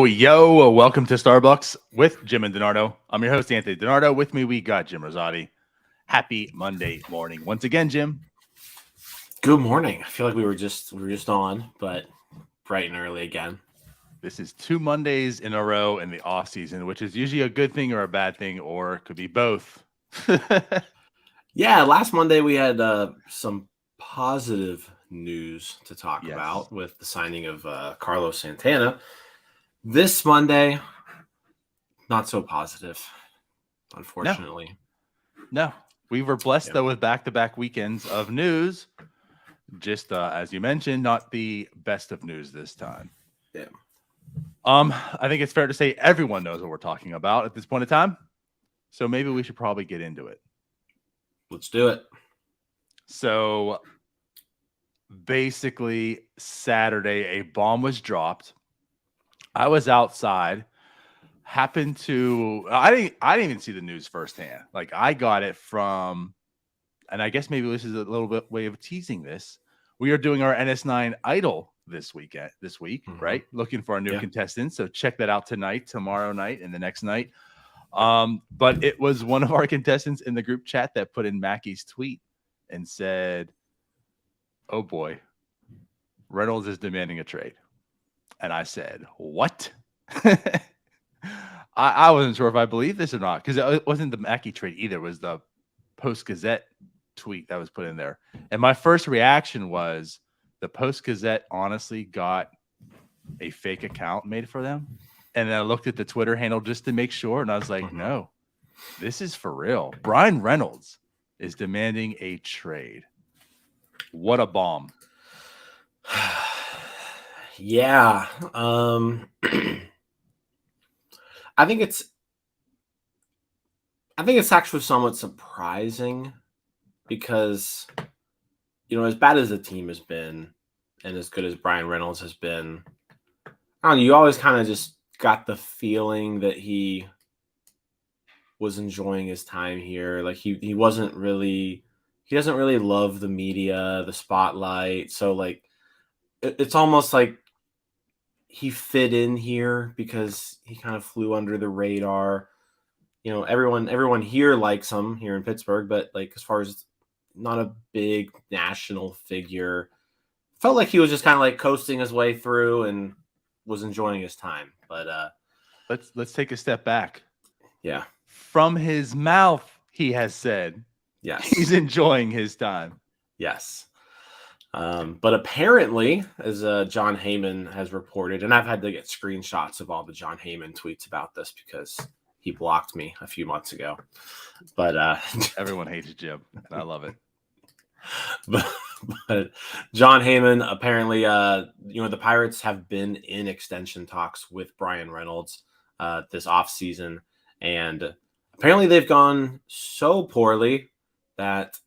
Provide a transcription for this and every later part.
Yo, welcome to Starbucks with Jim and Donardo. I'm your host, Anthony Donardo. With me, we got Jim Rosati. Happy Monday morning. Once again, Jim. Good morning. I feel like we were just on, but bright and early again. This is 2 Mondays in a row in the off season, which is usually a good thing or a bad thing, or it could be both. Yeah, last Monday we had some positive news to talk about with the signing of Carlos Santana. This Monday, not so positive, unfortunately. No. We were blessed, though, with back-to-back weekends of news. Just as you mentioned, not the best of news this time. Yeah. I think it's fair to say everyone knows what we're talking about at this point in time. So maybe we should probably get into it. Let's do it. So basically, Saturday, a bomb was dropped. I was outside. I didn't even see the news firsthand. Like, I got it from, and I guess maybe this is a little bit way of teasing this. We are doing our NS9 Idol this week, right? Looking for our new contestants. So check that out tonight, tomorrow night, and the next night. But it was one of our contestants in the group chat that put in Mackey's tweet and said, "Oh boy, Reynolds is demanding a trade." And I said, "What?" I wasn't sure if I believed this or not, because it wasn't the Mackey trade either. It was the Post-Gazette tweet that was put in there. And my first reaction was the Post-Gazette honestly got a fake account made for them. And then I looked at the Twitter handle just to make sure. And I was like, no, this is for real. Bryan Reynolds is demanding a trade. What a bomb. Yeah. I think it's actually somewhat surprising because, as bad as the team has been and as good as Bryan Reynolds has been, I don't know, you always kind of just got the feeling that he was enjoying his time here. Like he doesn't really love the media, the spotlight. So like, it's almost like he fit in here because he kind of flew under the radar. Everyone here likes him here in Pittsburgh, but like as far as not a big national figure, felt like he was just kind of like coasting his way through and was enjoying his time. But let's take a step back. Yeah. From his mouth, he has said, yes, he's enjoying his time. Yes. But apparently, as John Heyman has reported, and I've had to get screenshots of all the John Heyman tweets about this because he blocked me a few months ago. But everyone hates Jim. I love it. But John Heyman, apparently, the Pirates have been in extension talks with Bryan Reynolds this offseason. And apparently they've gone so poorly that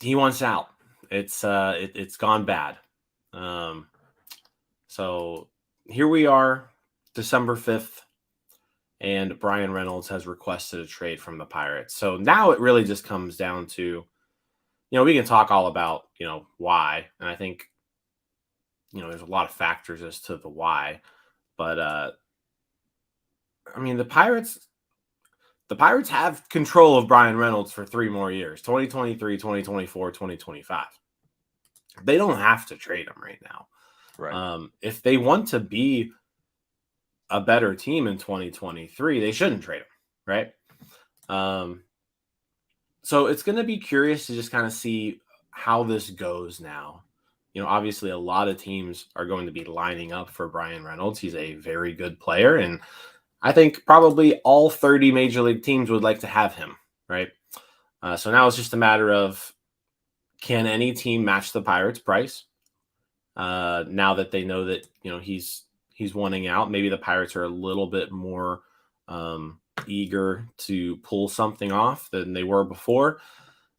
he wants out. It's gone bad. So here we are, December 5th, and Bryan Reynolds has requested a trade from the Pirates. So now it really just comes down to, we can talk all about, why. And I think, there's a lot of factors as to the why. But, the Pirates have control of Bryan Reynolds for 3 more years, 2023, 2024, 2025. They don't have to trade him right now. Right. If they want to be a better team in 2023, they shouldn't trade him, right? So it's going to be curious to just kind of see how this goes now. Obviously a lot of teams are going to be lining up for Bryan Reynolds. He's a very good player, and I think probably all 30 major league teams would like to have him, right? So now it's just a matter of, can any team match the Pirates' price? Now that they know that he's wanting out, maybe the Pirates are a little bit more eager to pull something off than they were before.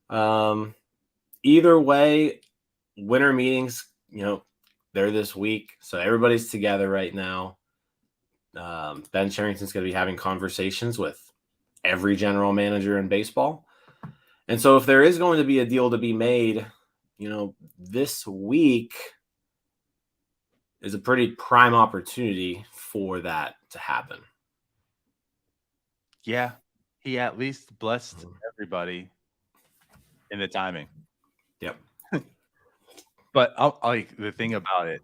Either way, winter meetings, they're this week, so everybody's together right now. Ben Cherington's going to be having conversations with every general manager in baseball. And so if there is going to be a deal to be made, this week is a pretty prime opportunity for that to happen. Yeah, he at least blessed everybody in the timing. Yep. But like the thing about it,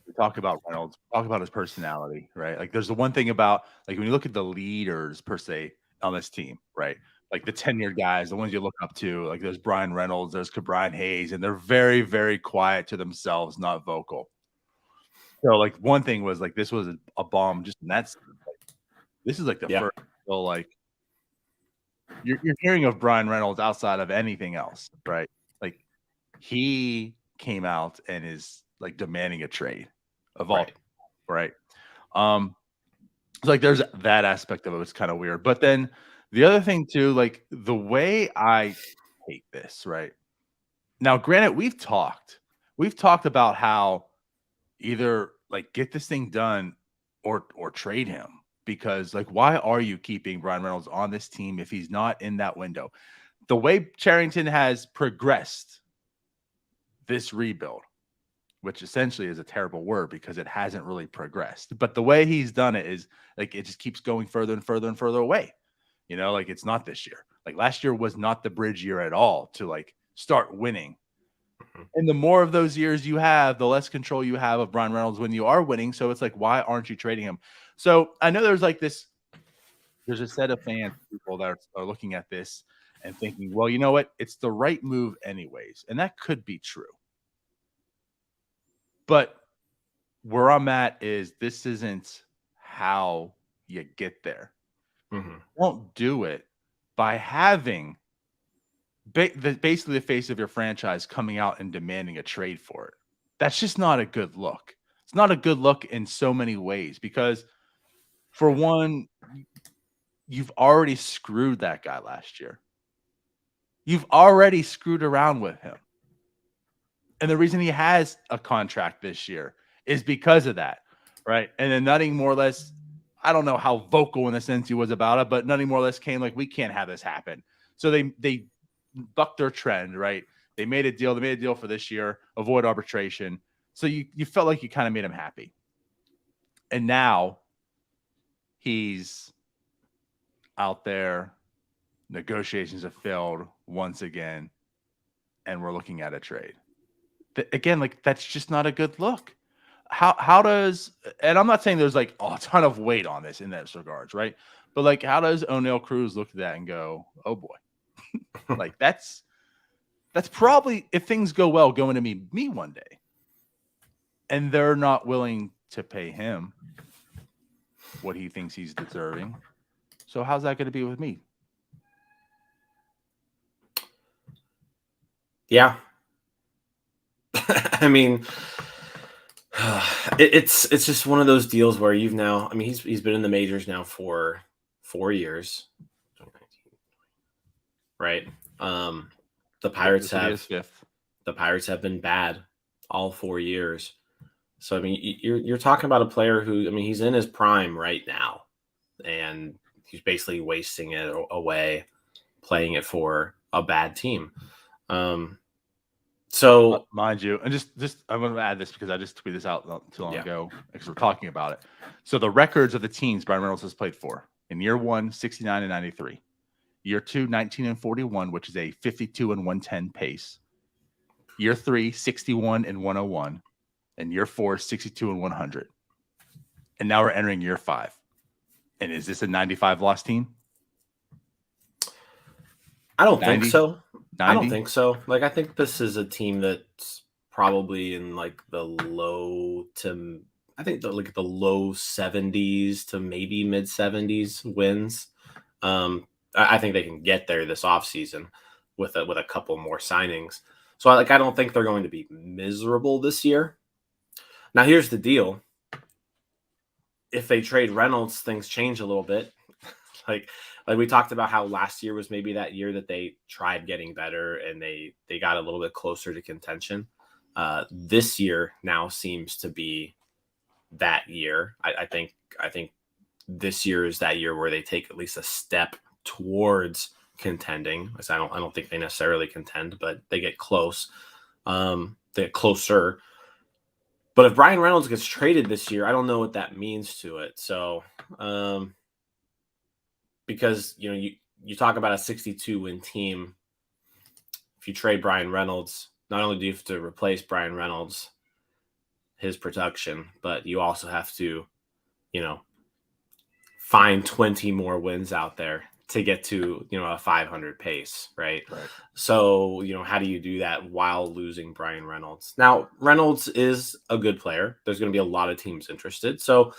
we talk about Reynolds, talk about his personality, right? Like there's the one thing about like when you look at the leaders per se on this team, right? Like the tenured guys, the ones you look up to, like there's Bryan Reynolds, there's Brian Hayes, and they're very, very quiet to themselves, not vocal. So like one thing was like this was a bomb just in that scene. Like, this is like the first real, like you're hearing of Bryan Reynolds outside of anything else, right? Like he came out and is like demanding a trade of all, right? So like there's that aspect of it. It's kind of weird, but then the other thing too, like the way I take this, right? Now, granted, we've talked about how either like get this thing done or trade him, because like why are you keeping Bryan Reynolds on this team if he's not in that window? The way Cherington has progressed this rebuild, which essentially is a terrible word because it hasn't really progressed, but the way he's done it is like it just keeps going further and further and further away. Like it's not this year. Like last year was not the bridge year at all to like start winning. And the more of those years you have, the less control you have of Bryan Reynolds when you are winning. So it's like, why aren't you trading him? So I know there's a set of fans, people that are looking at this and thinking, well, you know what? It's the right move anyways. And that could be true. But where I'm at is this isn't how you get there. Mm-hmm. Won't do it by having basically the face of your franchise coming out and demanding a trade for it. That's just not a good look. It's not a good look in so many ways because, for one, you've already screwed that guy last year. You've already screwed around with him. And the reason he has a contract this year is because of that, right? And then Nutting more or less, I don't know how vocal in the sense he was about it, but Nutting more or less came like, we can't have this happen. So they bucked their trend, right? They made a deal for this year, avoid arbitration. So you felt like you kind of made him happy. And now he's out there, negotiations have failed once again, and we're looking at a trade. Again, like that's just not a good look. How does, and I'm not saying there's like a ton of weight on this in those regards, right? But like, how does O'Neill Cruz look at that and go, oh boy, like that's probably, if things go well, going to be me one day. And they're not willing to pay him what he thinks he's deserving. So how's that going to be with me? Yeah. I mean, it's just one of those deals where you've now, I mean, he's been in the majors now for 4 years, right? The Pirates have been bad all 4 years. So I mean, you're talking about a player who, I mean, he's in his prime right now, and he's basically wasting it away, playing it for a bad team. So mind you, and just I'm going to add this because I just tweeted this out not too long ago because we're talking about it. So the records of the teams Bryan Reynolds has played for in year 1, 69 and 93. Year 2, 19 and 41, which is a 52 and 110 pace. Year 3, 61 and 101. And year 4, 62 and 100. And now we're entering year 5. And is this a 95 loss team? I don't think so. 90? I don't think so. Like, I think this is a team that's probably in like the low 70s to maybe mid 70s wins. I think they can get there this offseason with a couple more signings. So I don't think they're going to be miserable this year. Now here's the deal. If they trade Reynolds, things change a little bit. like we talked about how last year was maybe that year that they tried getting better and they got a little bit closer to contention. This year now seems to be that year. I think this year is that year where they take at least a step towards contending. I don't think they necessarily contend, but they get close. They get closer. But if Bryan Reynolds gets traded this year, I don't know what that means to it. So, because you talk about a 62-win team, if you trade Bryan Reynolds, not only do you have to replace Bryan Reynolds, his production, but you also have to, find 20 more wins out there to get to, a 500 pace, right? So, how do you do that while losing Bryan Reynolds? Now, Reynolds is a good player. There's going to be a lot of teams interested. So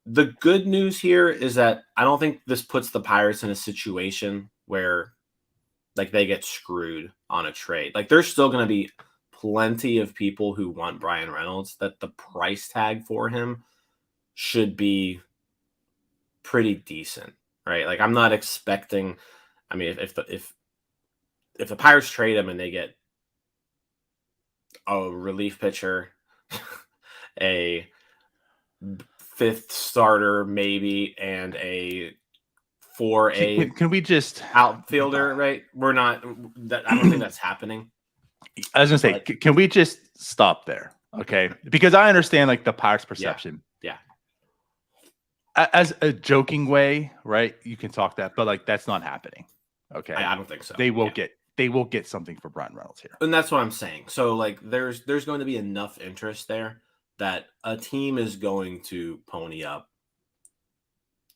the good news here is that I don't think this puts the Pirates in a situation where they get screwed on a trade. There's still going to be plenty of people who want Bryan Reynolds, that the price tag for him should be pretty decent, right? I'm not expecting, if the Pirates trade him and they get a relief pitcher, a fifth starter maybe, and a 4A can we just outfielder, right? I don't think that's happening. I was gonna say, can we just stop there? Okay, because I understand the Pirates' perception. Yeah. As a joking way, right? You can talk that, but that's not happening. Okay, I don't think so. They will get something for Bryan Reynolds here, and that's what I'm saying. So there's going to be enough interest there that a team is going to pony up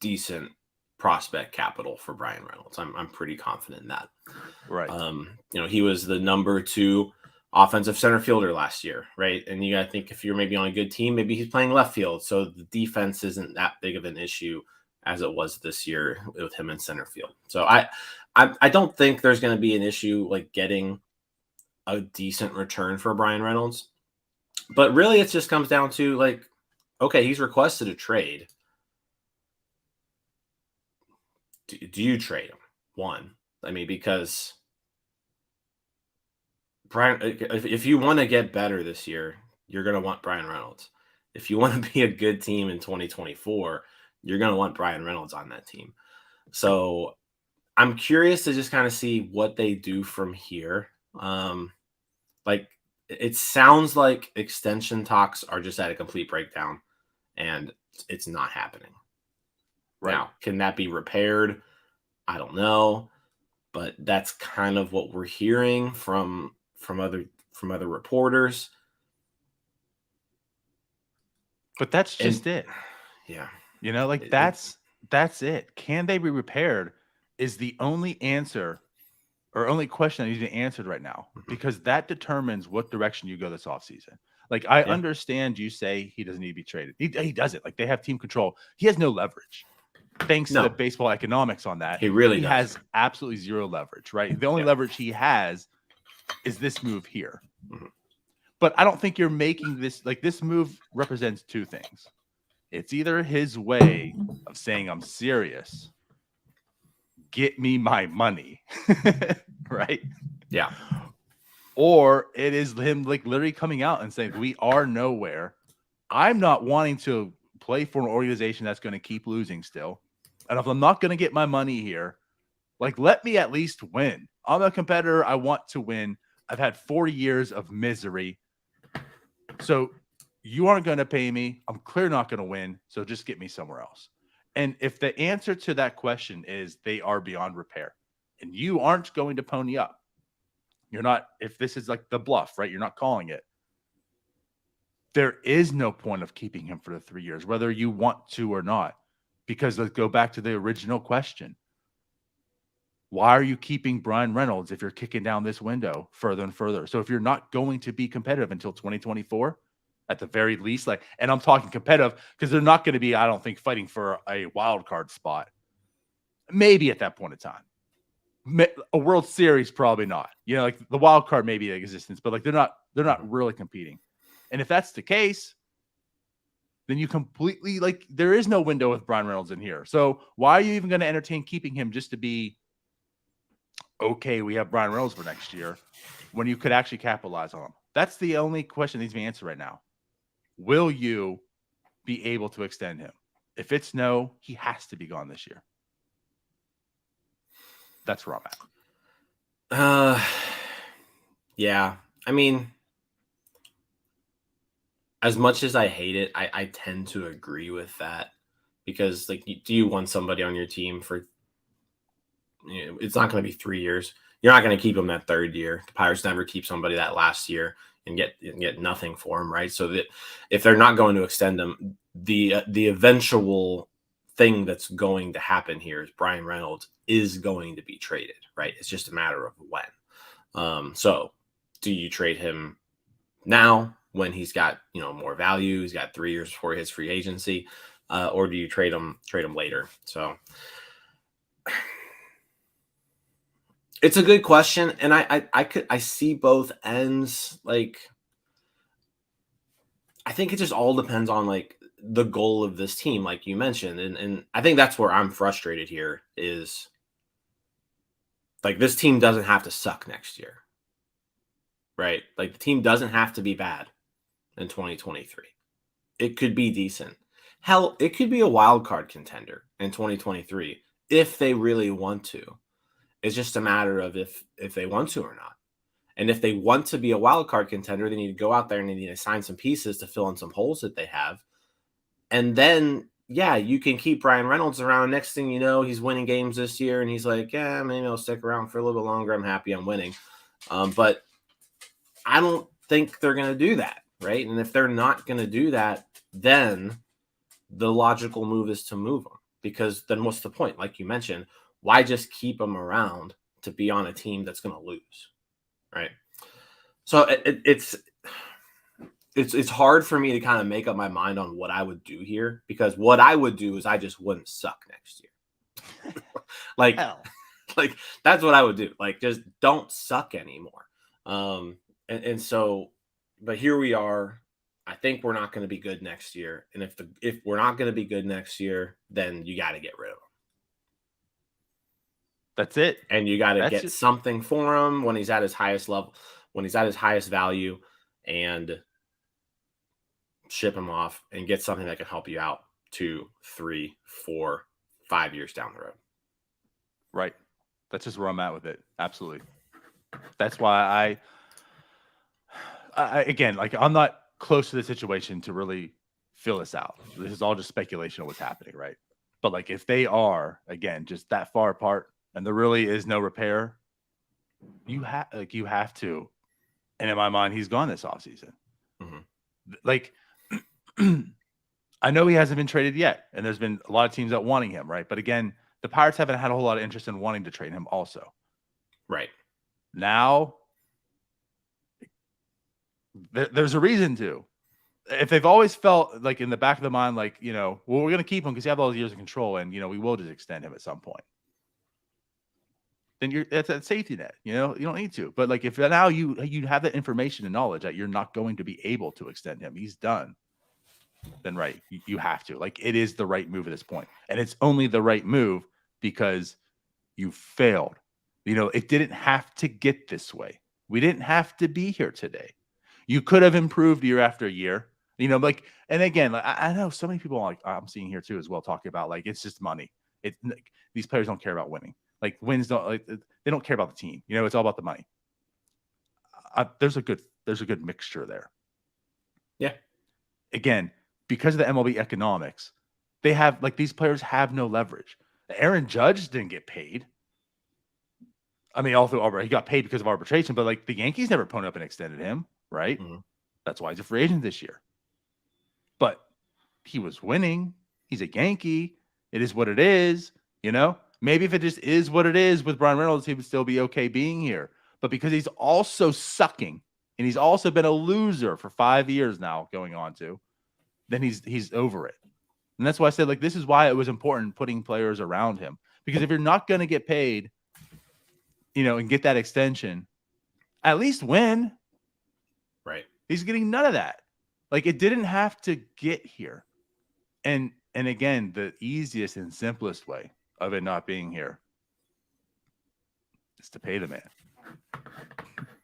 decent prospect capital for Bryan Reynolds. I'm pretty confident in that. Right. He was the number 2 offensive center fielder last year, right? And you got to think, if you're maybe on a good team, maybe he's playing left field, so the defense isn't that big of an issue as it was this year with him in center field. So I don't think there's going to be an issue getting a decent return for Bryan Reynolds. But really, it just comes down to okay, he's requested a trade. Do you trade him? One, because Bryan, if you want to get better this year, you're going to want Bryan Reynolds. If you want to be a good team in 2024, you're going to want Bryan Reynolds on that team. So I'm curious to just kind of see what they do from here. It sounds like extension talks are just at a complete breakdown, and it's not happening. Right. Now, can that be repaired? I don't know, but that's kind of what we're hearing from other reporters. But that's just it. Yeah. That's it. Can they be repaired is the only answer or only question that needs to be answered right now, because that determines what direction you go this offseason. I understand you say he doesn't need to be traded. He doesn't. They have team control. He has no leverage. Thanks to the baseball economics on that. He has absolutely zero leverage, right? The only leverage he has is this move here. Mm-hmm. But I don't think you're making this this move represents two things. It's either his way of saying, I'm serious, get me my money, right? Yeah. Or it is him literally coming out and saying, we are nowhere. I'm not wanting to play for an organization that's going to keep losing still. And if I'm not going to get my money here, let me at least win. I'm a competitor. I want to win. I've had 40 years of misery. So you aren't going to pay me. I'm clearly not going to win. So just get me somewhere else. And if the answer to that question is they are beyond repair and you aren't going to pony up, you're not, if this is the bluff, right? You're not calling it. There is no point of keeping him for the 3 years, whether you want to or not, because let's go back to the original question. Why are you keeping Bryan Reynolds if you're kicking down this window further and further? So if you're not going to be competitive until 2024, at the very least, and I'm talking competitive because they're not going to be, I don't think, fighting for a wild card spot. Maybe at that point in time. A World Series, probably not. Like the wild card may be in existence, but like they're not really competing. And if that's the case, then you completely there is no window with Bryan Reynolds in here. So why are you even going to entertain keeping him just to be okay? We have Bryan Reynolds for next year when you could actually capitalize on him. That's the only question that needs to be answered right now. Will you be able to extend him? If it's no, he has to be gone this year. That's where I'm at. Yeah. I mean, as much as I hate it, I tend to agree with that because, do you want somebody on your team for? It's not going to be 3 years. You're not going to keep them that third year. The Pirates never keep somebody that last year and get nothing for them, right? So that if they're not going to extend them, the eventual thing that's going to happen here is Bryan Reynolds is going to be traded, right? It's just a matter of when. So do you trade him now when he's got more value? He's got 3 years before his free agency, or do you trade him later? So it's a good question, and I see both ends. I think it just all depends on the goal of this team, like you mentioned, and I think that's where I'm frustrated here is this team doesn't have to suck next year, right? The team doesn't have to be bad in 2023. It could be decent. Hell, it could be a wild card contender in 2023 if they really want to. It's just a matter of if they want to or not. And if they want to be a wild card contender, they need to go out there and they need to sign some pieces to fill in some holes that they have. And then, yeah, you can keep Bryan Reynolds around. Next thing you know, he's winning games this year, and he's like, yeah, maybe I'll stick around for a little bit longer. I'm happy I'm winning. But I don't think they're going to do that, right? And if they're not going to do that, then the logical move is to move them. Because then what's the point? Like you mentioned, why just keep them around to be on a team that's going to lose, right? So it's hard for me to kind of make up my mind on what I would do here, because what I would do is I just wouldn't suck next year. That's what I would do. Just don't suck anymore. And so, but here we are. I think we're not going to be good next year. And if we're not going to be good next year, then you got to get rid of him. That's it. And you got to get something for him when he's at his highest level, when he's at his highest value, and ship him off and get something that can help you out 2, 3, 4, 5 years down the road. Right. That's just where I'm at with it. Absolutely. That's why I again, I'm not close to the situation to really fill this out. This is all just speculation of what's happening, right? But if they are, again, just that far apart and there really is no repair, you have to. And in my mind, he's gone this offseason. Mm-hmm. I know he hasn't been traded yet, and there's been a lot of teams that wanting him, right? But again, the Pirates haven't had a whole lot of interest in wanting to trade him also. Right. Now, there's a reason to. If they've always felt in the back of the mind, well, we're going to keep him because you have all those years of control, and, we will just extend him at some point. Then that's a safety net, you don't need to. But if now you have that information and knowledge that you're not going to be able to extend him, he's done, then right, you have to. It is the right move at this point. And it's only the right move because you failed. It didn't have to get this way. We didn't have to be here today. You could have improved year after year. And again, I know so many people I'm seeing here too as well talking about it's just money. These players don't care about winning. Wins don't they don't care about the team. It's all about the money. There's a good mixture there. Yeah. Again, because of the MLB economics, they have these players have no leverage. Aaron Judge didn't get paid. I mean, all through he got paid because of arbitration, but the Yankees never ponied up and extended him, right? Mm-hmm. That's why he's a free agent this year. But he was winning. He's a Yankee. It is what it is, Maybe if it just is what it is with Bryan Reynolds, he would still be okay being here. But because he's also sucking, and he's also been a loser for 5 years now going on to, then he's over it. And that's why I said, this is why it was important putting players around him. Because if you're not going to get paid, and get that extension, at least win. Right. He's getting none of that. Like, it didn't have to get here. And again, the easiest and simplest way of it not being here is to pay the man.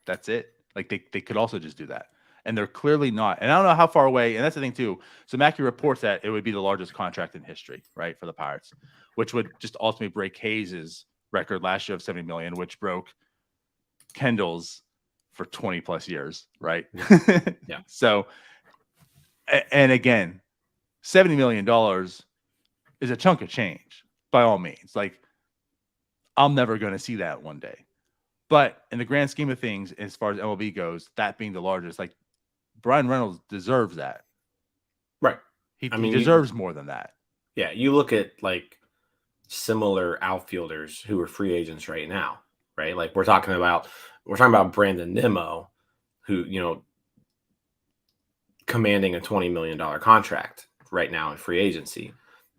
That's it. Like, they could also just do that. And they're clearly not. And I don't know how far away. And that's the thing, too. So Mackey reports that it would be the largest contract in history, right, for the Pirates, which would just ultimately break Hayes' record last year of $70 million, which broke Kendall's for 20 plus years, right? Yeah. So, and again, $70 million is a chunk of change by all means. Like, I'm never going to see that one day. But in the grand scheme of things, as far as MLB goes, that being the largest, like, Bryan Reynolds deserves that. Right. He deserves more than that. Yeah. You look at like similar outfielders who are free agents right now, right? Like we're talking about Brandon Nimmo, who, commanding a $20 million contract right now in free agency.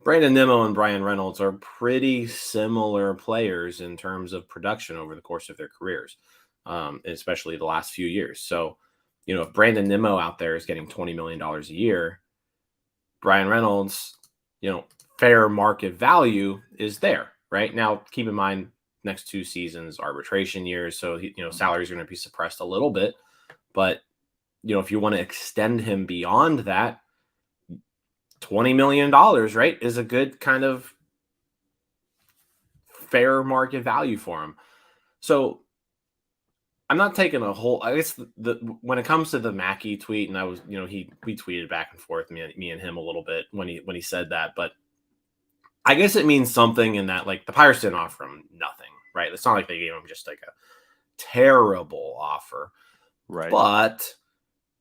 Brandon Nimmo and Bryan Reynolds are pretty similar players in terms of production over the course of their careers, especially the last few years. So, if Brandon Nimmo out there is getting $20 million a year, Bryan Reynolds, fair market value is there, right? Now, keep in mind, next 2 seasons, arbitration years. So, salaries are going to be suppressed a little bit. But, if you want to extend him beyond that, $20 million, right, is a good kind of fair market value for him. So I'm not taking a whole, I guess when it comes to the Mackey tweet, and I was, we tweeted back and forth, me and him a little bit when he said that, but I guess it means something in that, like, the Pirates didn't offer him nothing, right? It's not like they gave him just like a terrible offer, right? But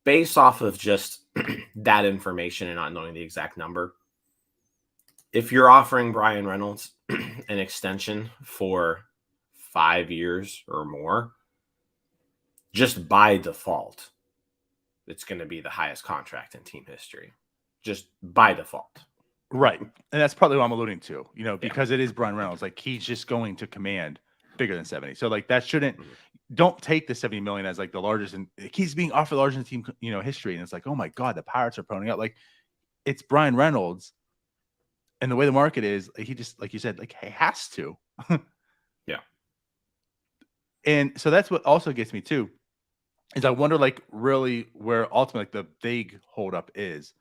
based off of just that information and not knowing the exact number, if you're offering Bryan Reynolds an extension for 5 years or more, just by default, it's going to be the highest contract in team history, just by default. Right. And that's probably what I'm alluding to, because it is Bryan Reynolds. Like, he's just going to command bigger than 70. So, like, that shouldn't, don't take the 70 million as like the largest, and he's being offered the largest in team, history. And it's like, oh my God, the Pirates are ponying up. Like, it's Bryan Reynolds. And the way the market is, he just, like you said, like, he has to. Yeah. And so that's what also gets me too, is I wonder, like, really where ultimately, like, the big holdup is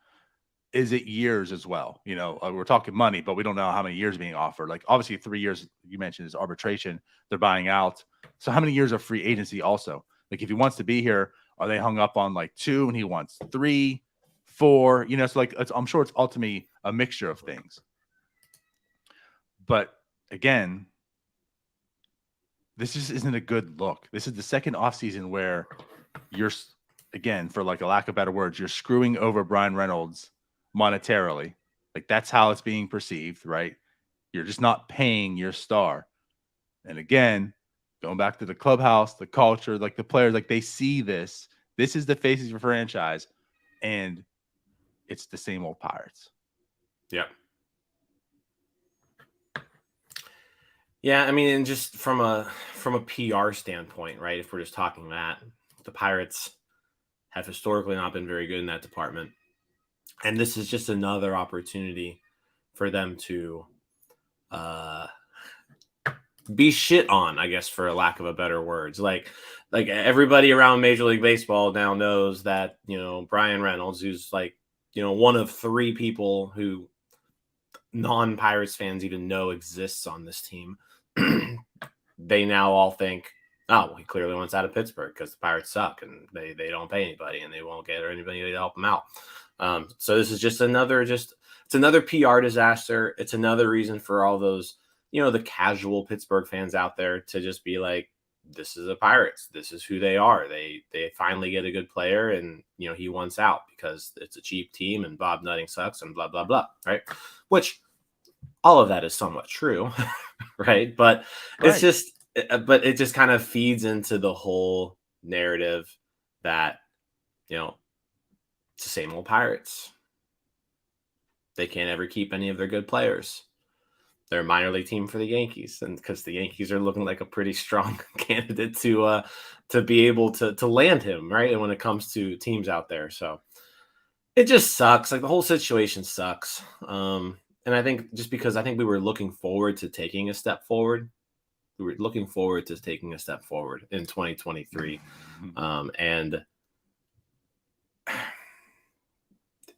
it years as well? We're talking money, but we don't know how many years being offered. Like, obviously 3 years you mentioned is arbitration. They're buying out. So how many years of free agency also? Like, if he wants to be here, are they hung up on like 2 and he wants 3, 4, so like, I'm sure it's ultimately a mixture of things. But again, this just isn't a good look. This is the second offseason where you're, again, for like a lack of better words, you're screwing over Bryan Reynolds monetarily. Like, that's how it's being perceived, right? You're just not paying your star. And again, going back to the clubhouse, the culture, like the players, like, they see this. This is the faces of your franchise, and it's the same old Pirates. Yeah. Yeah, I mean, and just from a PR standpoint, right? If we're just talking that, the Pirates have historically not been very good in that department. And this is just another opportunity for them to be shit on, I guess, for a lack of a better words. Like everybody around Major League Baseball now knows that, Bryan Reynolds, who's like, one of 3 people who non-Pirates fans even know exists on this team. They now all think, oh, well, he clearly wants out of Pittsburgh because the Pirates suck and they don't pay anybody and they won't get anybody to help them out. So this is just it's another PR disaster. It's another reason for all those, the casual Pittsburgh fans out there to just be like, this is the Pirates. This is who they are. They finally get a good player and, he wants out because it's a cheap team and Bob Nutting sucks and blah, blah, blah. Right. Which all of that is somewhat true. Right. But it's just, but it just kind of feeds into the whole narrative that, it's the same old Pirates. They can't ever keep any of their good players. they're a minor league team for the Yankees, and because the Yankees are looking like a pretty strong candidate to be able to land him, right? And when it comes to teams out there, so it just sucks. Like the whole situation sucks. And I think just because I think we were looking forward to taking a step forward. We were looking forward to taking a step forward in 2023. And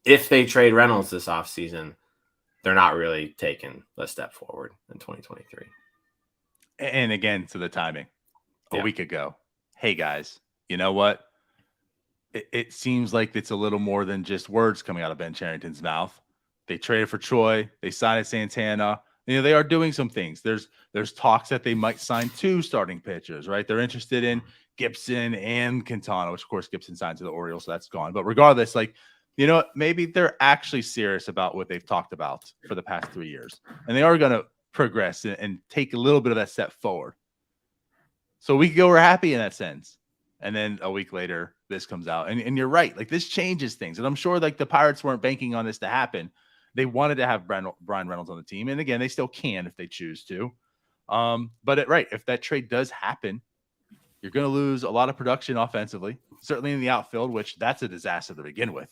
if they trade Reynolds this offseason, they're not really taking a step forward in 2023. And again, to the timing, a week ago, hey guys, you know what? It seems like it's a little more than just words coming out of Ben Cherington's mouth. They traded for Troy. They signed Santana. You know, they are doing some things. There's talks that they might sign 2 starting pitchers, right? They're interested in Gibson and Quintana, which of course Gibson signed to the Orioles, so that's gone. But regardless, like, you know, maybe they're actually serious about what they've talked about for the past 3 years, and they are going to progress and take a little bit of that step forward. So a week ago, we're happy in that sense. And then a week later, this comes out. And you're right. Like, this changes things. And I'm sure, like, the Pirates weren't banking on this to happen. They wanted to have Bryan Reynolds on the team. And again, they still can if they choose to. But if that trade does happen, you're going to lose a lot of production offensively, certainly in the outfield, which that's a disaster to begin with,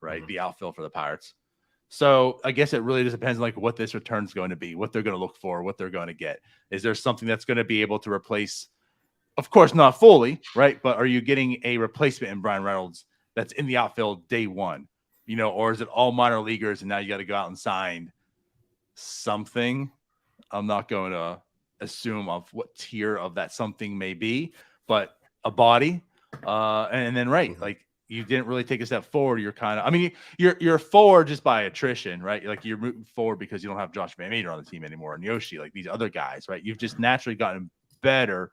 right? The outfield for the Pirates. So I guess it really just depends on like what this return is going to be, what they're going to look for, what they're going to get. Is there something that's going to be able to replace? Of course, not fully, right? But are you getting a replacement in Bryan Reynolds that's in the outfield day one? You know, or is it all minor leaguers and now you got to go out and sign something? I'm not going to assume of what tier of that something may be, but a body. And then, like, you didn't really take a step forward. You're kind of, I mean, you're forward just by attrition, right? Like, you're moving forward because you don't have Josh Van Meter on the team anymore and Yoshi, like these other guys, right? You've just naturally gotten better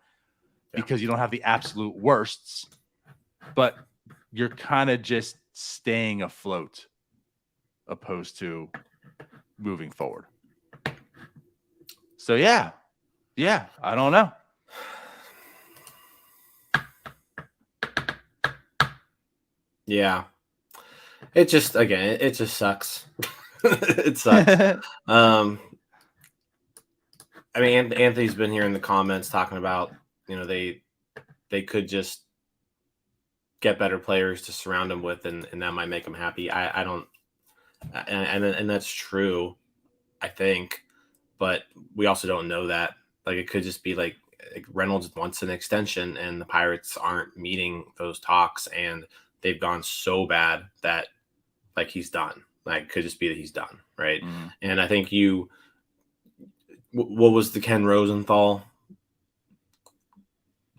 because you don't have the absolute worsts, but you're kind of just staying afloat opposed to moving forward. So yeah, I don't know. Yeah. It just sucks. It sucks. I mean, Anthony's been here in the comments talking about, you know, they could just get better players to surround them with, and that might make them happy. I don't, and that's true, I think, but we also don't know that. Like, it could just be like Reynolds wants an extension, and the Pirates aren't meeting those talks, and they've gone so bad that like he's done. Like, it could just be that he's done, right? Mm-hmm. And I think what was the Ken Rosenthal?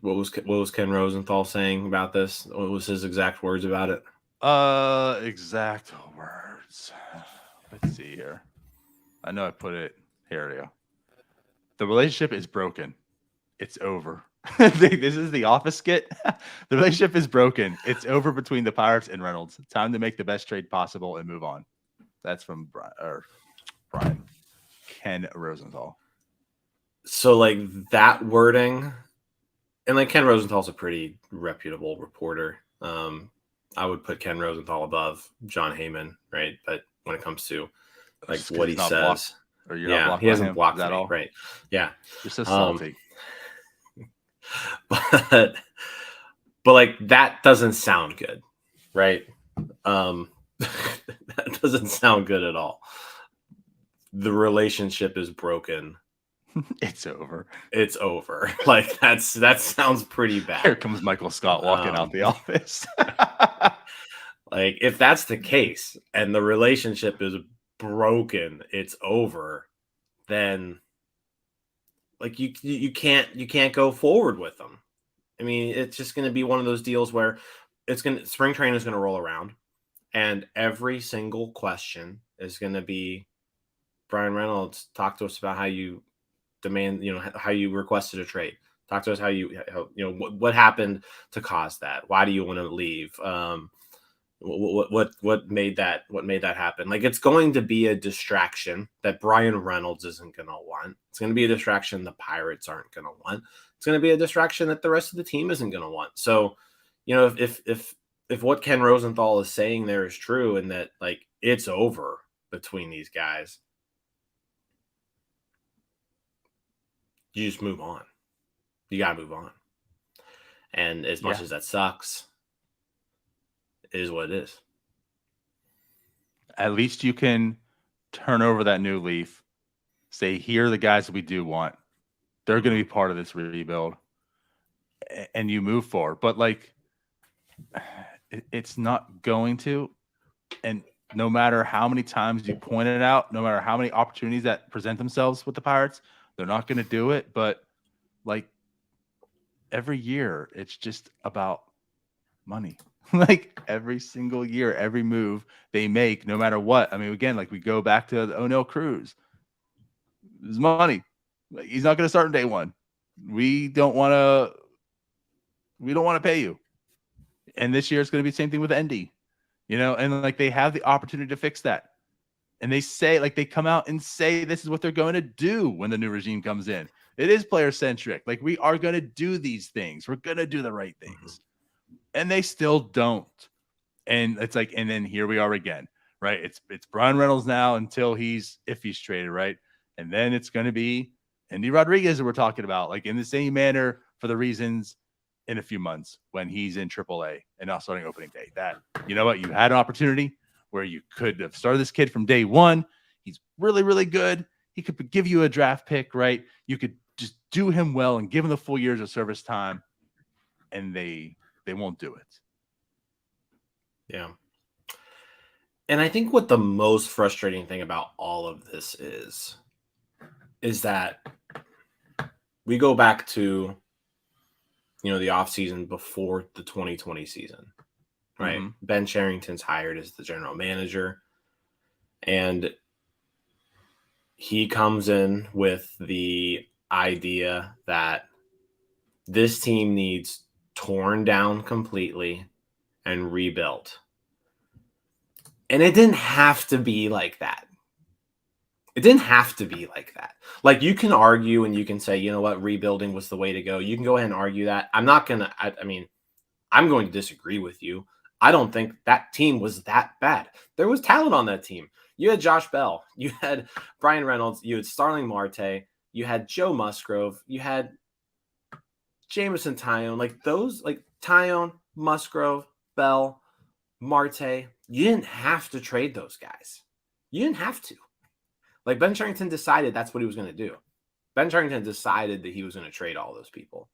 What was Ken Rosenthal saying about this? What was his exact words about it? Exact words. Let's see here. I know I put it. Here we go. The relationship is broken. It's over. This is the Office skit. The relationship is broken. It's over between the Pirates and Reynolds. Time to make the best trade possible and move on. That's from Brian. Ken Rosenthal. So, like, that wording, and like, Ken Rosenthal's a pretty reputable reporter. I would put Ken Rosenthal above John Heyman, right? But when it comes to like what he says, he hasn't blocked me, all? Right? Yeah, just so salty. But like, that doesn't sound good, right? That doesn't sound good at all. The relationship is broken. It's over. It's over. Like, that sounds pretty bad. Here comes Michael Scott walking out the office. Like, if that's the case and the relationship is broken, it's over, then like you can't go forward with them. I mean, it's just going to be one of those deals where spring training is going to roll around, and every single question is going to be, Bryan Reynolds, talk to us about how you demand, you know, how you requested a trade. Talk to us how you know, what happened to cause that. Why do you want to leave? What made that happen? Like, it's going to be a distraction that Bryan Reynolds isn't going to want. It's going to be a distraction the Pirates aren't going to want. It's going to be a distraction that the rest of the team isn't going to want. So, you know, if what Ken Rosenthal is saying there is true, and that like it's over between these guys, you just move on. You got to move on. And as much as that sucks, it is what it is. At least you can turn over that new leaf, say, here are the guys that we do want. They're going to be part of this rebuild, and you move forward. But like, it's not going to. And no matter how many times you point it out, no matter how many opportunities that present themselves with the Pirates, they're not going to do it. But like every year, it's just about money. Like every single year, every move they make, no matter what. I mean, again, like we go back to the O'Neill Cruz. There's money. Like, he's not going to start on day one. We don't want to pay you. And this year it's going to be the same thing with ND, and like they have the opportunity to fix that. And they say, like, they come out and say this is what they're going to do when the new regime comes in. It is player centric. Like, we are going to do these things. We're going to do the right things. And they still don't. And it's like, and then here we are again, right? It's Bryan Reynolds now until if he's traded, right? And then it's going to be Andy Rodriguez that we're talking about, like in the same manner for the reasons in a few months when he's in AAA and not starting opening day. That, you know what? You had an opportunity where you could have started this kid from day one. He's really, really good. He could give you a draft pick, right? You could just do him well and give him the full years of service time, and they won't do it. Yeah. And I think what the most frustrating thing about all of this is that we go back to, the offseason before the 2020 season, right? Mm-hmm. Ben Cherington's hired as the general manager, and he comes in with the idea that this team needs torn down completely and rebuilt. And it didn't have to be like that. It didn't have to be like that. Like, you can argue and you can say, you know what, rebuilding was the way to go. You can go ahead and argue that. I'm not going to, I'm going to disagree with you. I don't think that team was that bad. There was talent on that team. You had Josh Bell. You had Bryan Reynolds. You had Starling Marte. You had Joe Musgrove. You had Jameson Taillon. Like those, like Taillon, Musgrove, Bell, Marte. You didn't have to trade those guys. You didn't have to. Like, Ben Cherington decided that's what he was going to do. Ben Cherington decided that he was going to trade all those people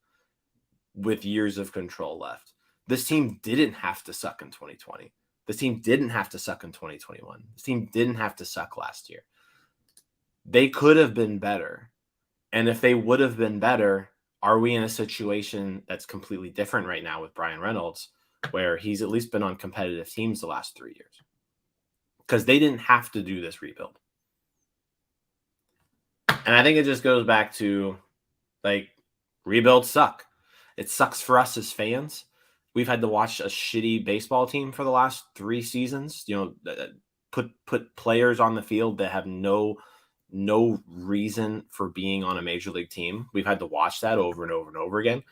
with years of control left. This team didn't have to suck in 2020. This team didn't have to suck in 2021. This team didn't have to suck last year. They could have been better. And if they would have been better, are we in a situation that's completely different right now with Bryan Reynolds, where he's at least been on competitive teams the last 3 years? Because they didn't have to do this rebuild. And I think it just goes back to, like, rebuilds suck. It sucks for us as fans. We've had to watch a shitty baseball team for the last 3 seasons, put players on the field that have no reason for being on a major league team. We've had to watch that over and over and over again.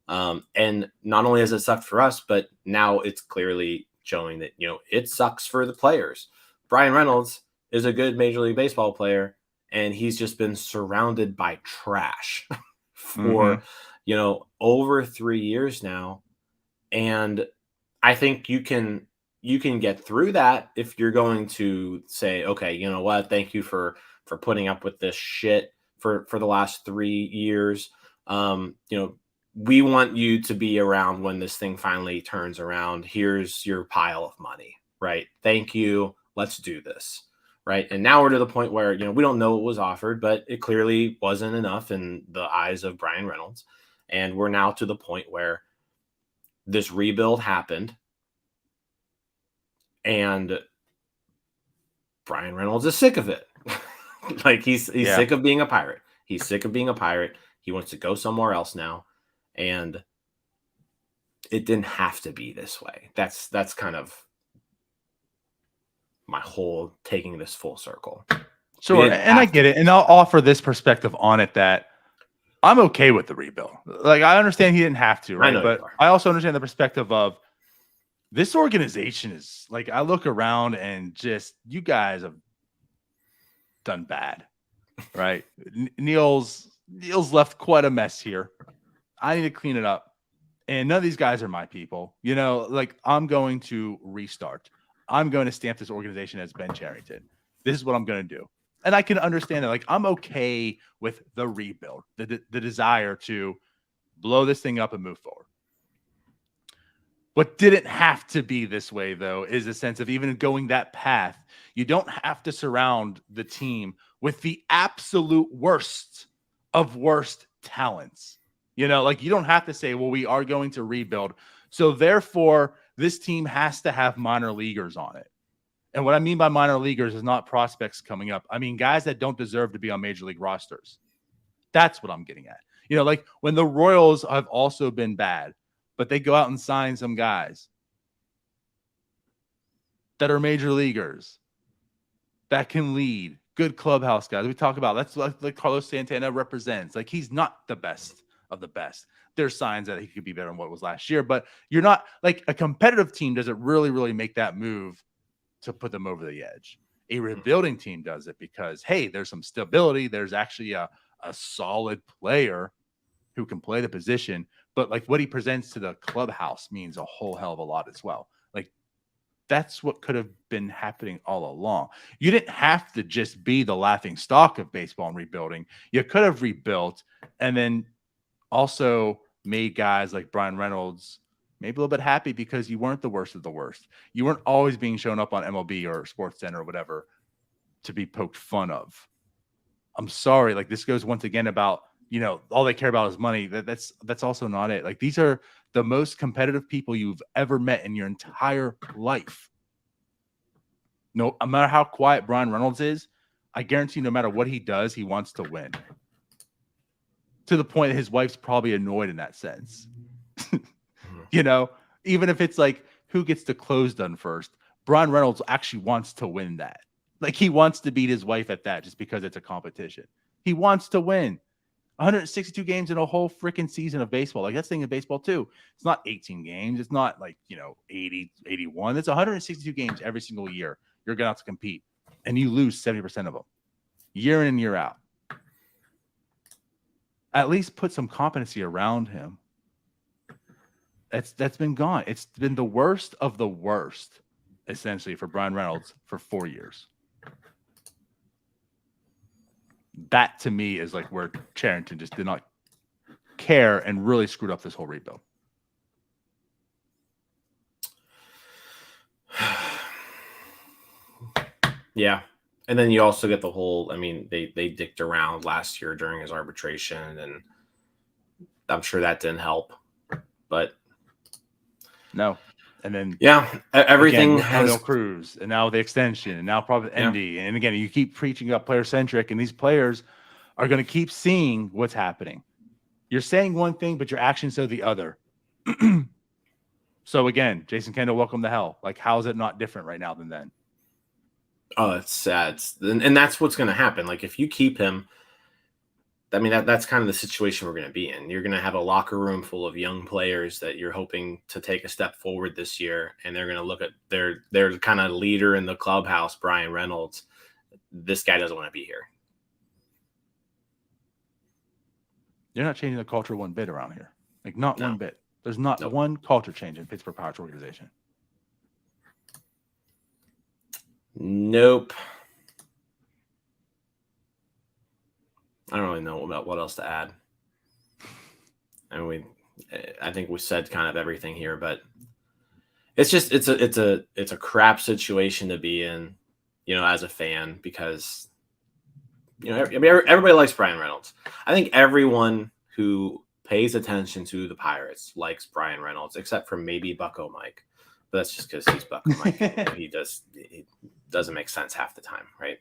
And not only has it sucked for us, but now it's clearly showing that, it sucks for the players. Bryan Reynolds is a good Major League Baseball player, and he's just been surrounded by trash for, over 3 years now. And I think you can get through that if you're going to say, okay, you know what? Thank you for putting up with this shit for the last 3 years. We want you to be around when this thing finally turns around. Here's your pile of money, right? Thank you. Let's do this. Right. And now we're to the point where, we don't know what was offered, but it clearly wasn't enough in the eyes of Bryan Reynolds. And we're now to the point where this rebuild happened. And Bryan Reynolds is sick of it. Like, he's sick of being a Pirate. He's sick of being a Pirate. He wants to go somewhere else now. And it didn't have to be this way. That's kind of my whole taking this full circle. Sure. And I get it. And I'll offer this perspective on it, that I'm okay with the rebuild. Like, I understand he didn't have to, right? But I also understand the perspective of this organization is like, I look around and just, you guys have done bad, right? Neil's deal's left quite a mess here. I need to clean it up. And none of these guys are my people. You know, like I'm going to restart. I'm going to stamp this organization as Ben Cherington. This is what I'm going to do. And I can understand that. Like I'm okay with the rebuild, the desire to blow this thing up and move forward. What didn't have to be this way, though, is a sense of even going that path. You don't have to surround the team with the absolute worst of worst talents. You know, like you don't have to say, well, we are going to rebuild. So therefore, this team has to have minor leaguers on it. And what I mean by minor leaguers is not prospects coming up. I mean, guys that don't deserve to be on major league rosters. That's what I'm getting at. You know, like when the Royals have also been bad, but they go out and sign some guys that are major leaguers that can lead, good clubhouse guys. We talk about that's like Carlos Santana represents. Like he's not the best of the best. There's signs that he could be better than what was last year, but you're not like a competitive team doesn't really make that move to put them over the edge. A rebuilding team does it because, hey, there's some stability. There's actually a solid player who can play the position, but like what he presents to the clubhouse means a whole hell of a lot as well. Like that's what could have been happening all along. You didn't have to just be the laughing stock of baseball and rebuilding. You could have rebuilt and then also made guys like Bryan Reynolds maybe a little bit happy because you weren't the worst of the worst. You weren't always being shown up on MLB or SportsCenter or whatever to be poked fun of. I'm sorry. Like this goes once again about, you know, all they care about is money. That's also not it. Like these are the most competitive people you've ever met in your entire life. No matter how quiet Bryan Reynolds is, I guarantee no matter what he does, he wants to win. To the point that his wife's probably annoyed in that sense. You know, even if it's like who gets the close done first, Bryan Reynolds actually wants to win that. Like he wants to beat his wife at that just because it's a competition. He wants to win. 162 games in a whole freaking season of baseball. Like that's the thing in baseball too. It's not 18 games. It's not like, you know, 80, 81. It's 162 games every single year. You're going to have to compete and you lose 70% of them year in and year out. At least put some competency around him. That's been gone. It's been the worst of the worst, essentially, for Bryan Reynolds for 4 years. That to me is like where Cherington just did not care and really screwed up this whole rebuild. Yeah. And then you also get the whole, I mean, they dicked around last year during his arbitration, and I'm sure that didn't help. But no. And then everything again, has O'Neill Cruz, and now the extension, and now probably Endy. And again, you keep preaching about player centric, and these players are going to keep seeing what's happening. You're saying one thing, but your actions show the other. So again, Jason Kendall, welcome to hell. Like, how is it not different right now than then? Oh, it's sad. And that's what's going to happen. Like, if you keep him, I mean, that's kind of the situation we're going to be in. You're going to have a locker room full of young players that you're hoping to take a step forward this year, and they're going to look at their kind of leader in the clubhouse, Bryan Reynolds. This guy doesn't want to be here. You're not changing the culture one bit around here. Like, not one bit. There's not one culture change in Pittsburgh Pirates organization. Nope. I don't really know about what else to add. I think we said kind of everything here, but it's just it's a crap situation to be in, you know, as a fan, because you know everybody likes Bryan Reynolds. I think everyone who pays attention to the Pirates likes Bryan Reynolds, except for maybe Bucko Mike, but that's just because he's Bucko Mike. He doesn't make sense half the time, right?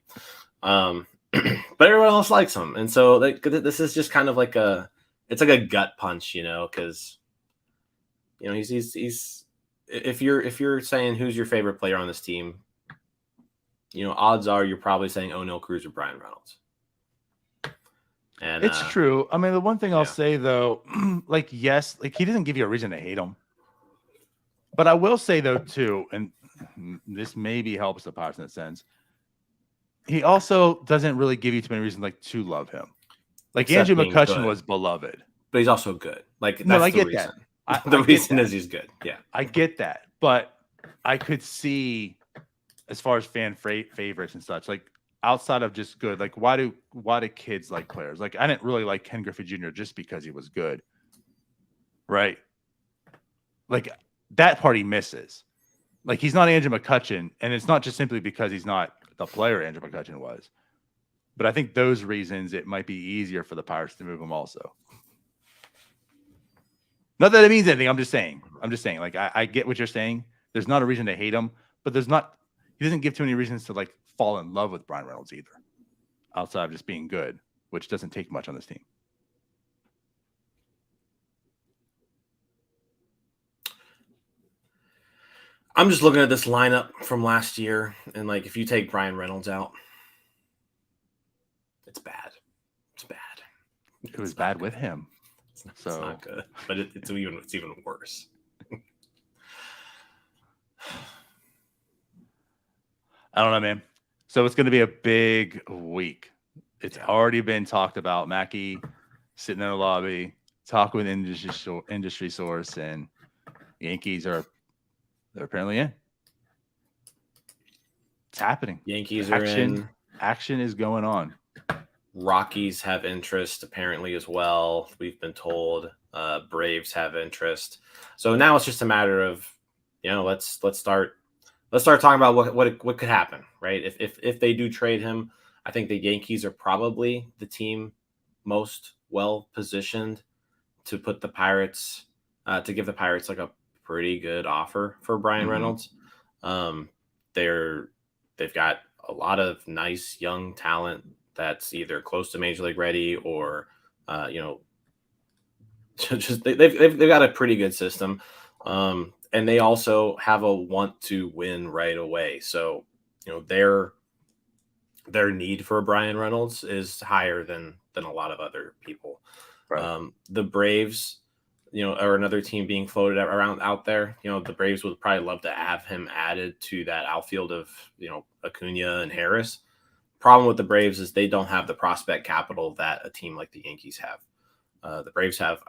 But everyone else likes him, and so this is just kind of like it's like a gut punch, you know, because you know he's if you're saying who's your favorite player on this team, you know, odds are you're probably saying O'Neill Cruz or Bryan Reynolds. And it's true. I mean, the one thing I'll say though, like yes, like he doesn't give you a reason to hate him, but I will say though too, and this maybe helps the Pirates in a sense. He also doesn't really give you too many reasons like to love him. Like except Andrew being McCutchen good. was beloved. But he's also good. Like No, that's I the get reason. that. The I get reason that. is he's good. Yeah. I get that. But I could see, as far as fan favorites and such, like outside of just good, like why do kids like players? Like I didn't really like Ken Griffey Jr. just because he was good. Right. Like that part he misses. Like he's not Andrew McCutchen, and it's not just simply because he's not the player Andrew McCutchen was. But I think those reasons it might be easier for the Pirates to move him also. Not that it means anything. I'm just saying. Like I get what you're saying. There's not a reason to hate him, but he doesn't give too many reasons to like fall in love with Bryan Reynolds either. Outside of just being good, which doesn't take much on this team. I'm just looking at this lineup from last year, and like if you take Bryan Reynolds out, it's bad. It's bad. It was bad with him. It's not good, but it's even worse. I don't know, man. So it's going to be a big week. It's already been talked about. Mackey sitting in the lobby, talking with industry source, and the Yankees they're apparently in. It's happening. Yankees are in. Action is going on. Rockies have interest apparently as well. We've been told Braves have interest. So now it's just a matter of, let's start talking about what could happen, right? If they do trade him, I think the Yankees are probably the team most well positioned to put the Pirates to give the Pirates like a pretty good offer for Bryan Reynolds. They've got a lot of nice young talent that's either close to major league ready or just they've got a pretty good system, and they also have a want to win right away. So their need for Bryan Reynolds is higher than a lot of other people. Right. The Braves, are another team being floated around out there. The Braves would probably love to have him added to that outfield of Acuna and Harris. Problem with the Braves is they don't have the prospect capital that a team like the Yankees have. The Braves have,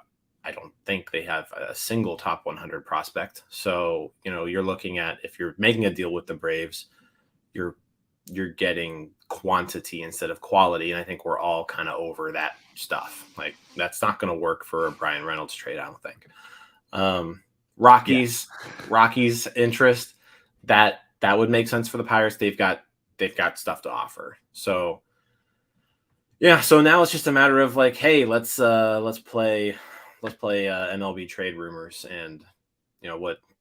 I don't think they have a single top 100 prospect. So, you're looking at, if you're making a deal with the Braves, you're getting quantity instead of quality. And I think we're all kind of over that stuff. Like that's not going to work for a Bryan Reynolds trade, I don't think. Rockies interest, that would make sense for the Pirates. They've got stuff to offer. So so now it's just a matter of like, hey, let's play MLB trade rumors, and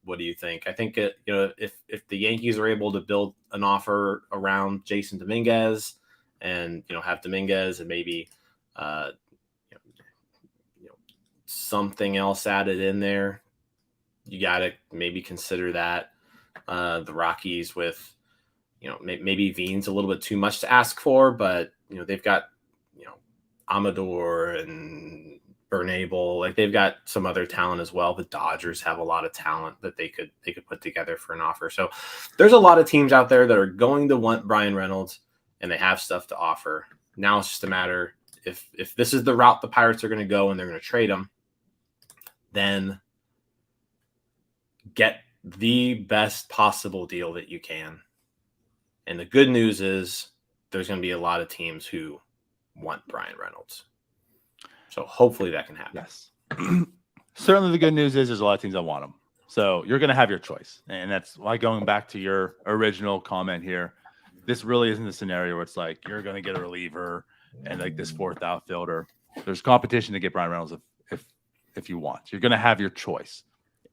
what do you think? I think if the Yankees are able to build an offer around Jason Dominguez and have Dominguez and maybe something else added in there, you got to maybe consider that. The Rockies with maybe Veen's a little bit too much to ask for, but they've got Amador and Bernabel, like they've got some other talent as well. The Dodgers have a lot of talent that they could put together for an offer. So there's a lot of teams out there that are going to want Bryan Reynolds, and they have stuff to offer. Now it's just a matter if this is the route the Pirates are going to go and they're going to trade him, then get the best possible deal that you can. And the good news is there's going to be a lot of teams who want Bryan Reynolds. So hopefully that can happen. Yes. Certainly the good news is there's a lot of teams that want him. So you're going to have your choice. And that's why, going back to your original comment here, this really isn't a scenario where it's like you're going to get a reliever and like this fourth outfielder. There's competition to get Bryan Reynolds if you want. You're going to have your choice.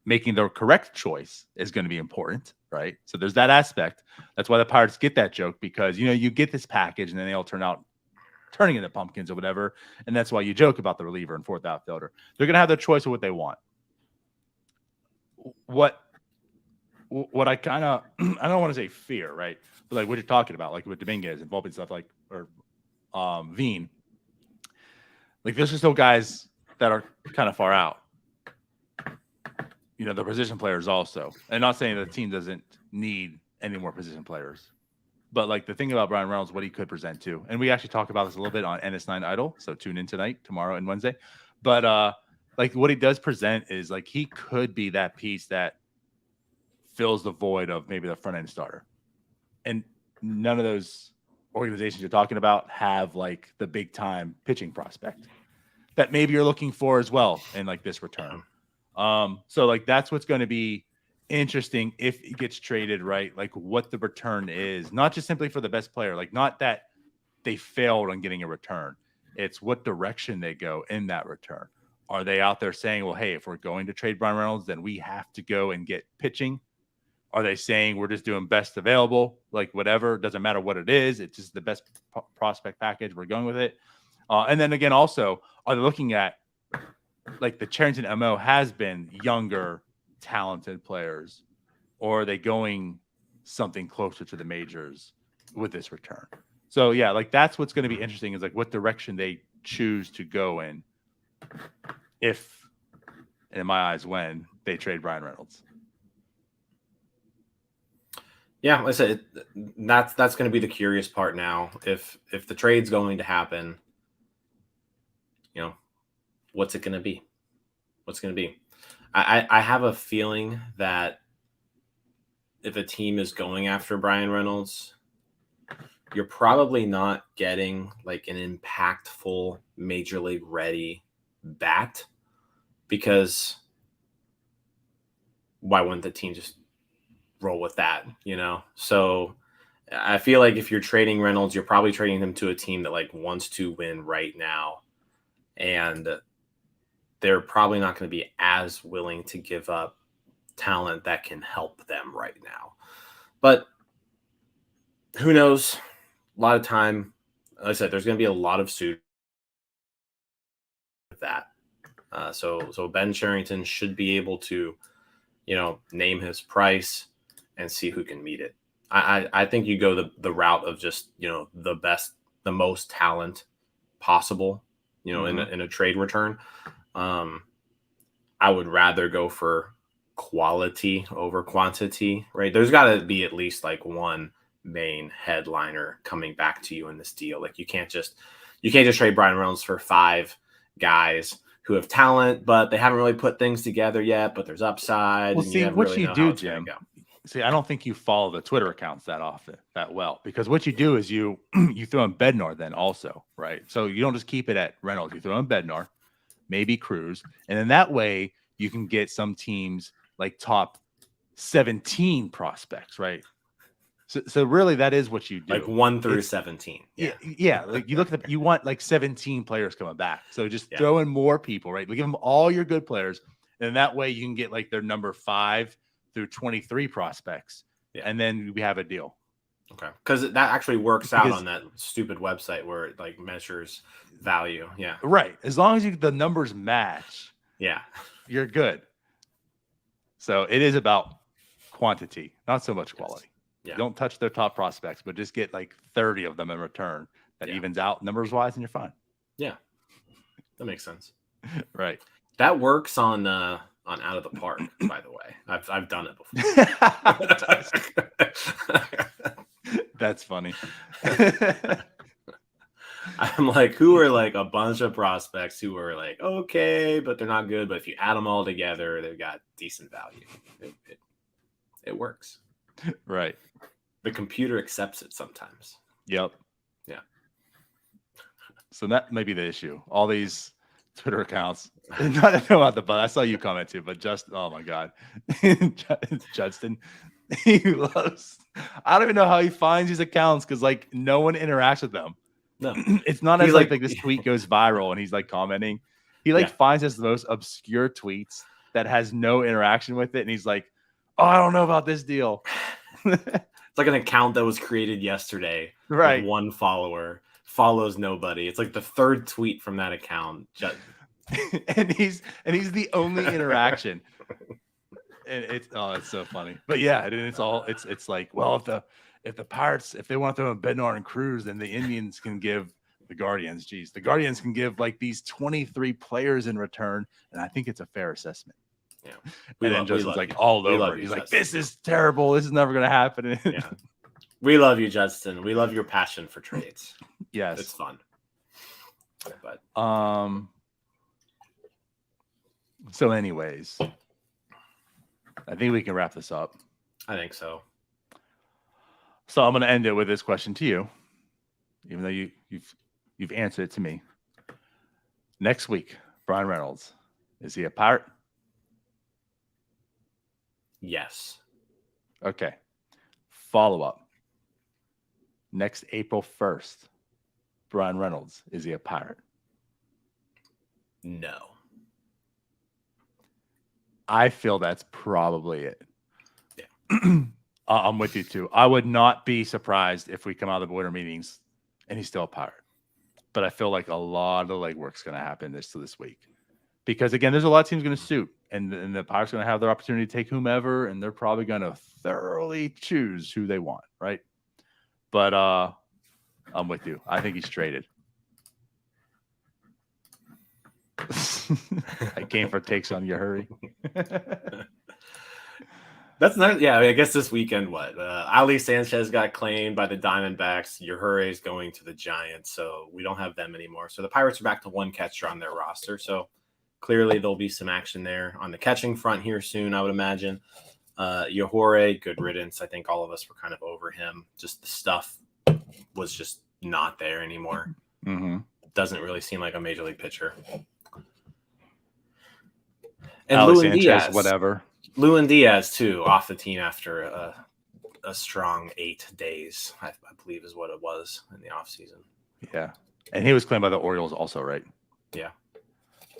Making the correct choice is going to be important, right? So there's that aspect. That's why the Pirates get that joke, because you get this package and then they all turning into pumpkins or whatever, and that's why you joke about the reliever and fourth outfielder. They're going to have their choice of what they want. What I kind of I don't want to say fear, right? But like what you're talking about, like with Dominguez involving stuff like or Veen, like there's still guys that are kind of far out. The position players also, and not saying the team doesn't need any more position players, But like the thing about Bryan Reynolds, what he could present to, and we actually talk about this a little bit on NS9 Idol. So tune in tonight, tomorrow, and Wednesday. But like what he does present is like he could be that piece that fills the void of maybe the front end starter. And none of those organizations you're talking about have like the big time pitching prospect that maybe you're looking for as well in like this return. So like that's what's going to be interesting if it gets traded, right? Like what the return is, not just simply for the best player, like not that they failed on getting a return. It's what direction they go in that return. Are they out there saying, well, hey, if we're going to trade Bryan Reynolds, then we have to go and get pitching? Are they saying we're just doing best available, like whatever, doesn't matter what it is, it's just the best prospect package, we're going with it? And then again, also, are they looking at like the Charrington MO has been younger, talented players, or are they going something closer to the majors with this return? So yeah, like that's what's going to be interesting is like what direction they choose to go in if, and in my eyes, when they trade Bryan Reynolds. Yeah, like I said, that's going to be the curious part now. If the trade's going to happen, what's it going to be? What's going to be? I have a feeling that if a team is going after Bryan Reynolds, you're probably not getting like an impactful major league ready bat, because why wouldn't the team just roll with that, So I feel like if you're trading Reynolds, you're probably trading him to a team that like wants to win right now, and they're probably not going to be as willing to give up talent that can help them right now. But who knows? A lot of time, like I said, there's going to be a lot of suit with that. So Ben Cherington should be able to, name his price and see who can meet it. I think you go the route of just, the best, the most talent possible, in a trade return. I would rather go for quality over quantity, right? There's got to be at least like one main headliner coming back to you in this deal. Like you can't just trade Bryan Reynolds for 5 guys who have talent, but they haven't really put things together yet, but there's upside. Well, and see, you what really you know do, how Jim, go. See, I don't think you follow the Twitter accounts that well, because what you do is you throw in Bednar then also, right? So you don't just keep it at Reynolds. You throw in Bednar, maybe Cruz, and then that way you can get some teams like top 17 prospects, right? So really that is what you do. Like 1 through 17. Yeah. Like you look at you want like 17 players coming back. So just throw in more people, right? Give them all your good players, and that way you can get like their number 5 through 23 prospects, and then we have a deal. Okay, because that actually works out on that stupid website where it like measures value. Yeah, right. As long as the numbers match, you're good. So it is about quantity, not so much quality. Yeah. Don't touch their top prospects, but just get like 30 of them in return. That evens out numbers wise, and you're fine. Yeah, that makes sense. Right. That works on Out of the Park, by the way. I've done it before. That's funny. I'm like, who are like a bunch of prospects who are like, okay, but they're not good. But if you add them all together, they've got decent value. It works. Right. The computer accepts it sometimes. Yep. Yeah. So that may be the issue. All these Twitter accounts. Not about the but I saw you comment too, but just oh my god. Judson. He loves I don't even know how he finds these accounts because like no one interacts with them. No. It's not as like this tweet goes viral and he's like commenting. He finds us the most obscure tweets that has no interaction with it, and he's like, oh, I don't know about this deal. It's like an account that was created yesterday. Right. With one follower, follows nobody. It's like the 3rd tweet from that account. and he's the only interaction. And it's so funny. But yeah, it's like, well, if the Pirates, if they want to throw in Bednar and Cruz, then the Indians can give the Guardians can give like these 23 players in return, and I think it's a fair assessment. Yeah. And then Justin's like all over. He's like, this is terrible. This is never going to happen. We love you, Justin. We love your passion for trades. Yes. It's fun. But so anyways, I think we can wrap this up. I think so. So I'm going to end it with this question to you, even though you've answered it to me. Next week, Bryan Reynolds, is he a Pirate? Yes. Okay. Follow up. Next April 1st, Bryan Reynolds, is he a Pirate? No. I feel that's probably it. Yeah. I'm with you too. I would not be surprised if we come out of the winter meetings and he's still a Pirate. But I feel like a lot of legwork's going to happen this week. Because, again, there's a lot of teams going to suit. And the Pirates are going to have their opportunity to take whomever, and they're probably going to thoroughly choose who they want, right? But I'm with you. I think he's traded. I came for takes on your hurry. That's not, yeah. I guess this weekend, what? Ali Sanchez got claimed by the Diamondbacks. Yurhuri is going to the Giants, so we don't have them anymore. So the Pirates are back to one catcher on their roster. So clearly there'll be some action there on the catching front here soon, I would imagine. Yurhuri, good riddance. I think all of us were kind of over him. Just the stuff was just not there anymore. Mm-hmm. Doesn't really seem like a major league pitcher. And Ali Lewin Sanchez, Diaz, whatever. Lewin Diaz, too, off the team after a strong 8 days, I believe is what it was in the offseason. Yeah. And he was claimed by the Orioles also, right? Yeah.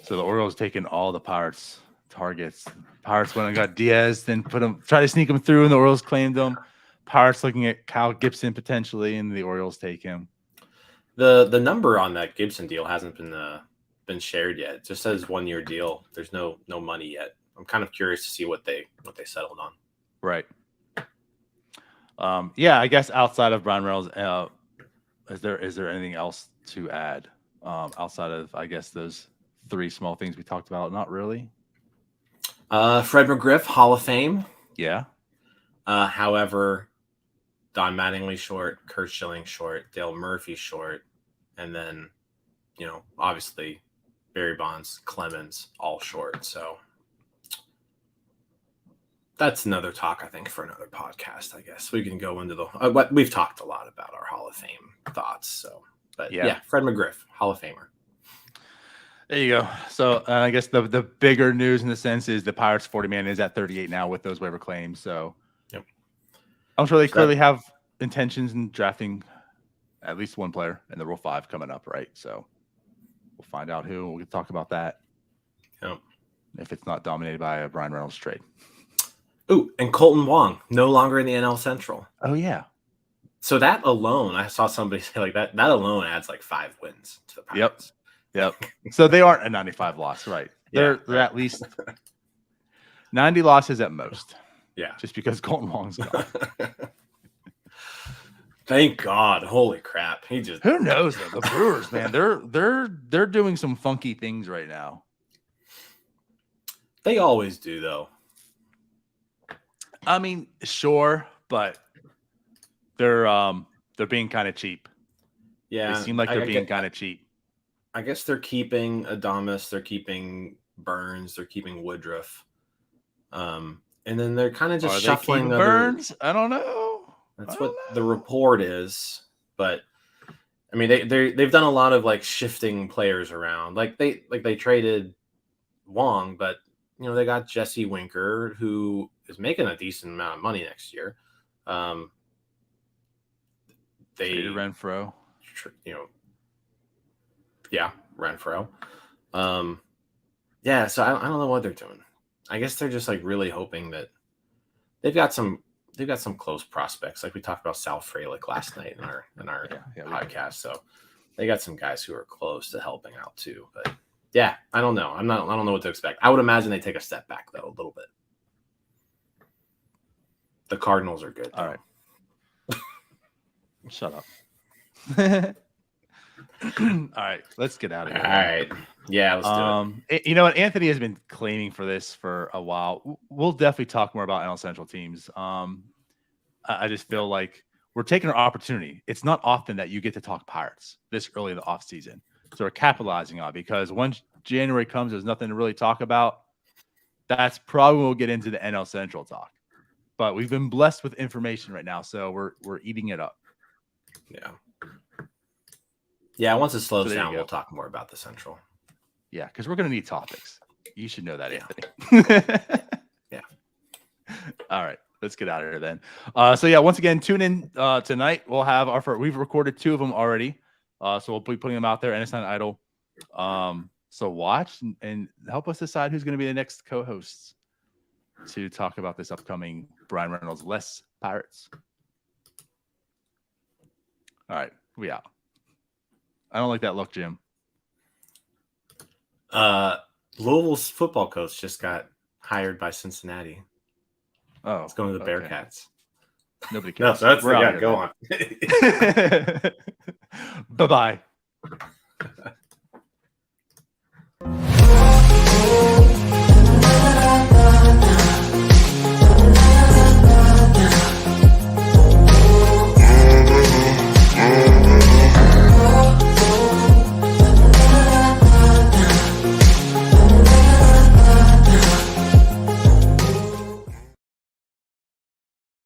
So the Orioles taking all the Pirates targets. Pirates went and got Diaz, then try to sneak him through, and the Orioles claimed him. Pirates looking at Kyle Gibson potentially, and the Orioles take him. The number on that Gibson deal hasn't been shared yet. It just says 1 year deal. There's no money yet. I'm kind of curious to see what they settled on. Right. Yeah, I guess outside of Bryan Reynolds, is there anything else to add outside of, I guess, those 3 small things we talked about? Not really. Fred McGriff, Hall of Fame. Yeah. However, Don Mattingly short, Kurt Schilling short, Dale Murphy short, and then, obviously Barry Bonds, Clemens, all short. So that's another talk, I think, for another podcast. I guess we can go into what we've talked a lot about our Hall of Fame thoughts. So, but yeah, Fred McGriff, Hall of Famer. There you go. So I guess the bigger news in the sense is the Pirates 40-man is at 38 now with those waiver claims. So yep. I'm sure they clearly have intentions in drafting at least one player in the Rule 5 coming up, right? So we'll find out who. We'll talk about that. Yep. If it's not dominated by a Bryan Reynolds trade. Ooh, and Colton Wong, no longer in the NL Central. Oh, yeah. So that alone, I saw somebody say like that alone adds like 5 wins to the Pirates. Yep. So they aren't a 95 loss, right? They're at least 90 losses at most. Yeah. Just because Colton Wong's gone. Thank God. Holy crap. Who knows though? The Brewers, man, they're doing some funky things right now. They always do though. I mean, sure, but they're being kind of cheap. Yeah. They seem like they're being kind of cheap. I guess they're keeping Adames, they're keeping Burns, they're keeping Woodruff. And then they're kind of just shuffling Burns. I don't know. That's what the report is, but I mean they've done a lot of like shifting players around. Like they traded Wong, but they got Jesse Winker, who is making a decent amount of money next year. They traded Renfroe. Yeah, Renfroe. Yeah, so I don't know what they're doing. I guess they're just like really hoping that they've got some close prospects. Like we talked about Sal Frelick last night in our podcast. So they got some guys who are close to helping out too. But yeah, I don't know. I don't know what to expect. I would imagine they take a step back though, a little bit. The Cardinals are good. Though. All right. Shut up. All right, let's get out of here. All right. Yeah, let's do it. You know what? Anthony has been claiming for this for a while. We'll definitely talk more about NL Central teams. I just feel like we're taking our opportunity. It's not often that you get to talk Pirates this early in the offseason. So we're capitalizing on it, because once January comes, there's nothing to really talk about. That's probably when we'll get into the NL Central talk. But we've been blessed with information right now, so we're eating it up. Yeah. Yeah, once it slows So down, we'll talk more about the Central. Yeah, because we're going to need topics. You should know that, Yeah. Anthony. Yeah. All right, let's get out of here then. So yeah, once again, tune in tonight. We'll have we've recorded 2 of them already. So we'll be putting them out there, and it's not idle. So watch and help us decide who's going to be the next co-hosts to talk about this upcoming Bryan Reynolds less Pirates. All right, we out. I don't like that look, Jim. Louisville's football coach just got hired by Cincinnati. Oh, it's going to the Bearcats. Nobody cares. No, so that's We're out go here, on. Bye-bye.